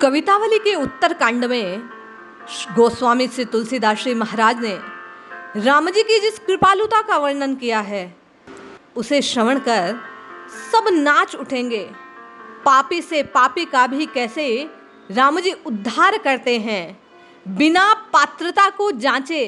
कवितावली के उत्तरकांड में गोस्वामी श्री तुलसीदास जी महाराज ने राम जी की जिस कृपालुता का वर्णन किया है उसे श्रवण कर सब नाच उठेंगे। पापी से पापी का भी कैसे राम जी उद्धार करते हैं, बिना पात्रता को जांचे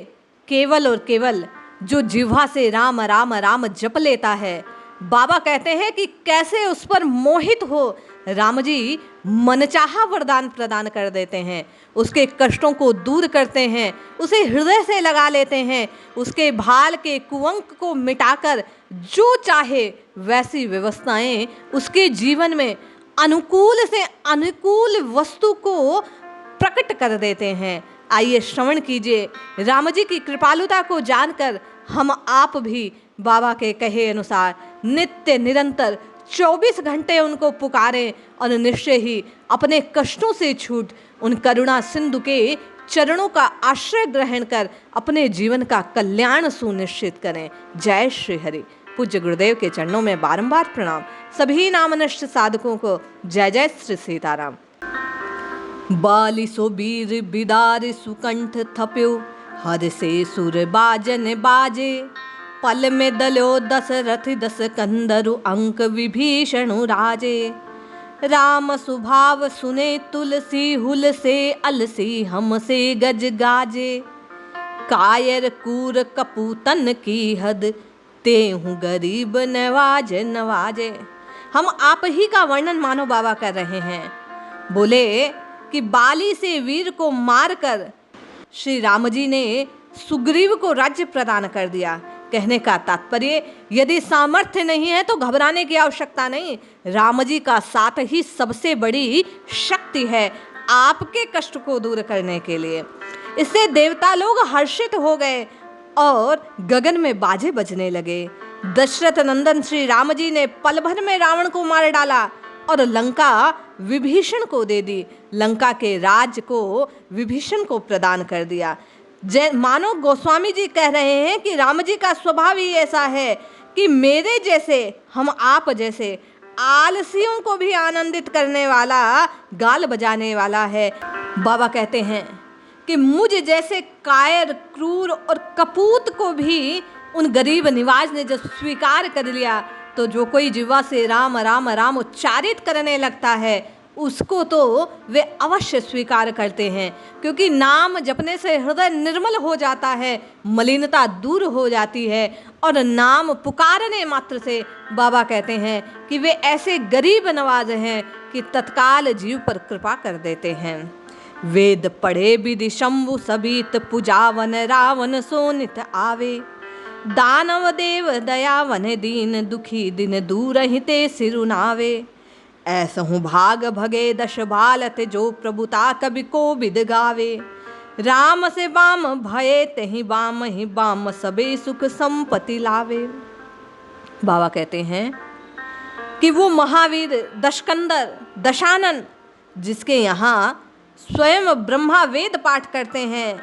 केवल और केवल जो जिह्वा से राम राम राम जप लेता है। बाबा कहते हैं कि कैसे उस पर मोहित हो राम जी मनचाहा वरदान प्रदान कर देते हैं, उसके कष्टों को दूर करते हैं, उसे हृदय से लगा लेते हैं, उसके भाल के कुअंक को मिटाकर जो चाहे वैसी व्यवस्थाएं उसके जीवन में अनुकूल से अनुकूल वस्तु को प्रकट कर देते हैं। आइए श्रवण कीजिए। राम जी की कृपालुता को जानकर हम आप भी बाबा के कहे अनुसार नित्य निरंतर 24 घंटे उनको पुकारें और निश्चय ही अपने कष्टों से छूट उन करुणा सिंधु के चरणों का आश्रय ग्रहण कर अपने जीवन का कल्याण सुनिश्चित करें। जय श्री हरि। पूज्य गुरुदेव के चरणों में बारंबार प्रणाम। सभी नामनष्ट साधकों को जय जय श्री सीताराम। बाली सो बीर बिदार सुकंठ थप्यो, हर से सुर बाजन बाजे। पल में दलो दशरथ दस कंदरु, अंक विभीषणु राजे। राम सुभाव सुने तुलसी, हुल से अलसी हम से गज गाजे। कायर कूर कपूतन की हद, तेहु गरीब नवाज नवाजे। हम आप ही का वर्णन मानो बाबा कर रहे हैं। बोले कि बाली से वीर को मारकर श्री राम जी ने सुग्रीव को राज्य प्रदान कर दिया। कहने का तात्पर्य, यदि सामर्थ्य नहीं है तो घबराने की आवश्यकता नहीं। राम जी का साथ ही सबसे बड़ी शक्ति है आपके कष्ट को दूर करने के लिए। इससे देवता लोग हर्षित हो गए और गगन में बाजे बजने लगे। दशरथ नंदन श्री राम जी ने पल भर में रावण को मार डाला और लंका विभीषण को दे दी। लंका के राज को विभीषण को प्रदान कर दिया। मानो गोस्वामी जी कह रहे हैं कि राम जी का स्वभाव ही ऐसा है कि मेरे जैसे, हम आप जैसे आलसियों को भी आनंदित करने वाला, गाल बजाने वाला है। बाबा कहते हैं कि मुझ जैसे कायर, क्रूर और कपूत को भी उन गरीब निवाज ने जब स्वीकार कर लिया तो जो कोई जिह्वा से राम राम राम उच्चारित करने लगता है उसको तो वे अवश्य स्वीकार करते हैं, क्योंकि नाम जपने से हृदय निर्मल हो जाता है, मलिनता दूर हो जाती है और नाम पुकारने मात्र से बाबा कहते हैं कि वे ऐसे गरीब नवाज हैं कि तत्काल जीव पर कृपा कर देते हैं। वेद पढ़े विधि शंभु सबीत, पूजावन रावण सोनित आवे। दानव देव दयावन दीन, दुखी दिन दूर हिते सिरुनावे। ऐसहु भाग भगे दश बालत, जो प्रभुता कवि को विद गावे। राम से बाम भये तेहि बाम, ही बाम सबे सुख संपत्ति लावे। बाबा कहते हैं कि वो महावीर दशकंदर दशानन, जिसके यहाँ स्वयं ब्रह्मा वेद पाठ करते हैं,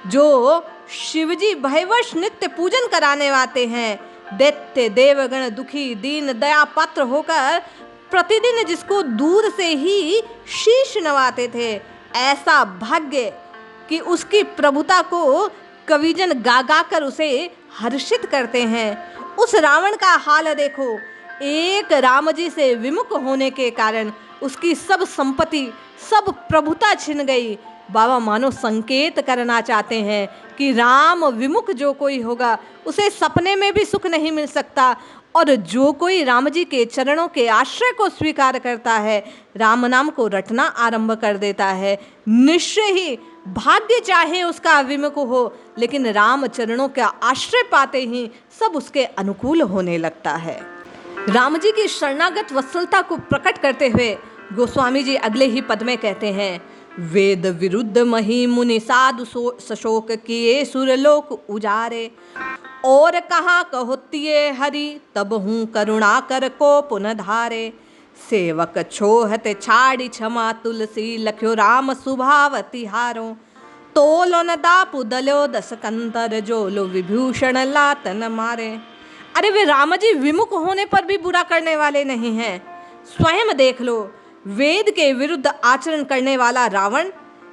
जो शिवजी भयवश नित्य पूजन कराने वाते हैं, दैत्य देवगण दुखी दीन दया पात्र होकर प्रतिदिन जिसको दूर से ही शीश नवाते थे, ऐसा भाग्य कि उसकी प्रभुता को कविजन गा गा कर उसे हर्षित करते हैं। उस रावण का हाल देखो। एक राम जी से विमुख होने के कारण उसकी सब संपत्ति, सब प्रभुता छिन गई। बाबा मानो संकेत करना चाहते हैं कि राम विमुख जो कोई होगा उसे सपने में भी सुख नहीं मिल सकता, और जो कोई राम जी के चरणों के आश्रय को स्वीकार करता है, राम नाम को रटना आरंभ कर देता है, निश्चय ही भाग्य चाहे उसका विमुख हो, लेकिन राम चरणों का आश्रय पाते ही सब उसके अनुकूल होने लगता है। राम जी की शरणागत वत्सलता को प्रकट करते हुए गोस्वामी जी अगले ही पद में कहते हैं, वेद विरुद्ध मही मुनि साधु सशोक किए सुरलोक उजारे। और कहाँ कहोतिये हरि, तब हूँ करुणा कर को पुनः धारे। सेवक छोहत छाड़ी क्षमा तुलसी, लख्यो राम सुभाव तिहारो। तोलो न दापु दलो दस कंतर, जोलो विभूषण लातन मारे। अरे वे राम जी विमुख होने पर भी बुरा करने वाले नहीं हैं। स्वयं देख लो वेद के विरुद्ध आचरण करने वाला रावण,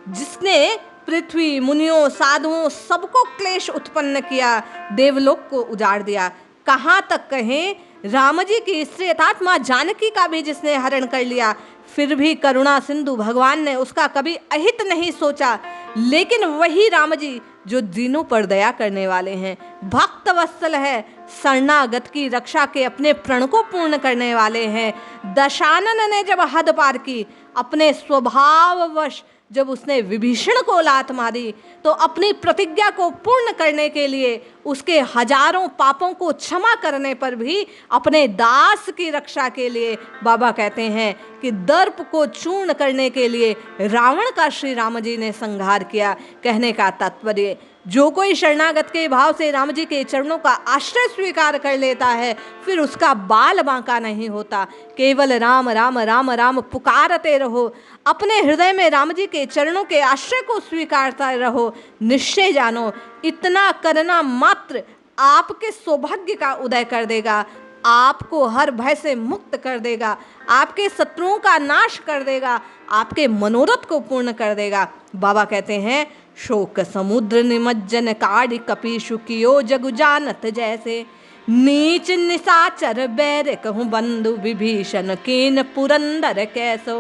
जिसने पृथ्वी, मुनियों, साधुओं सबको क्लेश उत्पन्न किया, देवलोक को उजाड़ दिया। कहाँ तक कहें, राम जी की स्त्री अर्थात मां जानकी का भी जिसने हरण कर लिया, फिर भी करुणा सिंधु भगवान ने उसका कभी अहित नहीं सोचा। लेकिन वही राम जी जो दीनों पर दया करने वाले हैं, भक्त वत्सल है, शरणागत की रक्षा के अपने प्रण को पूर्ण करने वाले हैं। दशानन ने जब हद पार की, अपने स्वभाववश जब उसने विभीषण को लात मारी, तो अपनी प्रतिज्ञा को पूर्ण करने के लिए, उसके हजारों पापों को क्षमा करने पर भी अपने दास की रक्षा के लिए, बाबा कहते हैं कि दर्प को चूर्ण करने के लिए रावण का श्री राम जी ने संहार किया। कहने का तात्पर्य, जो कोई शरणागत के भाव से राम जी के चरणों का आश्रय स्वीकार कर लेता है, फिर उसका बाल बांका नहीं होता। केवल राम राम राम राम पुकारते रहो, अपने हृदय में राम जी के चरणों के आश्रय को स्वीकारता रहो। निश्चय जानो, इतना करना मात्र आपके सौभाग्य का उदय कर देगा, आपको हर भय से मुक्त कर देगा, आपके शत्रुओं का नाश कर देगा, आपके मनोरथ को पूर्ण कर देगा। बाबा कहते हैं, शोक समुद्र निमज्जन काढ़ कपीशु कियो जगु जानत जैसे, नीच निशाचर बैर कहूँ बंधु विभीषण कीन पुरंदर कैसो,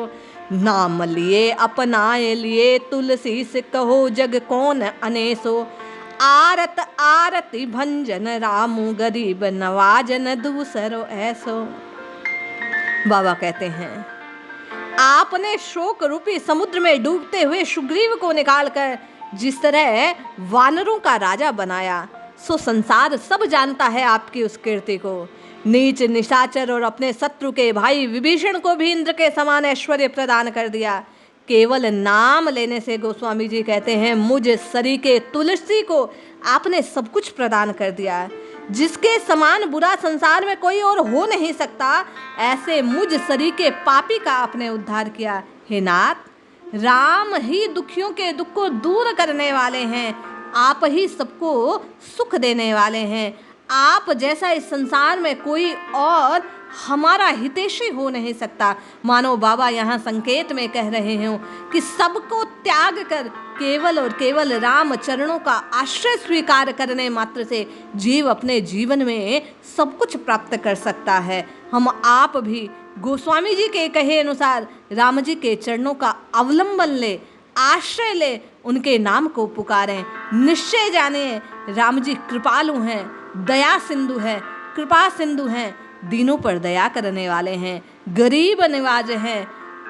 नाम लिए अपनाए लिए तुलसी से कहो जग कौन अनेसो, आरत आरती भंजन रामू गरीब नवाजन दूसरो ऐसो। बाबा कहते हैं, आपने शोक रूपी समुद्र में डूबते हुए सुग्रीव को निकालकर जिस तरह वानरों का राजा बनाया, सो संसार सब जानता है आपकी उस कीर्ति को। नीच निशाचर और अपने शत्रु के भाई विभीषण को भी इंद्र के समान ऐश्वर्य प्रदान कर दिया। केवल नाम लेने से गोस्वामी जी कहते हैं, मुझ सरी के तुलसी को आपने सब कुछ प्रदान कर दिया। जिसके समान बुरा संसार में कोई और हो नहीं सकता, ऐसे मुझ सरी के पापी का आपने उद्धार किया। हे नाथ, राम ही दुखियों के दुख को दूर करने वाले हैं, आप ही सबको सुख देने वाले हैं। आप जैसा इस संसार में कोई और हमारा हितैषी हो नहीं सकता। मानो बाबा यहाँ संकेत में कह रहे हो कि सबको त्याग कर केवल और केवल राम चरणों का आश्रय स्वीकार करने मात्र से जीव अपने जीवन में सब कुछ प्राप्त कर सकता है। हम आप भी गोस्वामी जी के कहे अनुसार राम जी के चरणों का अवलंबन ले, आश्रय ले, उनके नाम को पुकारें। निश्चय जानिए, राम जी कृपालु हैं, दया सिंधु है, कृपा सिंधु हैं, दीनों पर दया करने वाले हैं, गरीब निवाज हैं,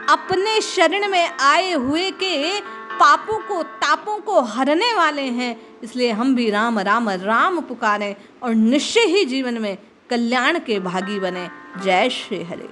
अपने शरण में आए हुए के पापों को तापों को हरने वाले हैं। इसलिए हम भी राम राम राम पुकारें और निश्चय ही जीवन में कल्याण के भागी बने। जय श्री हरि।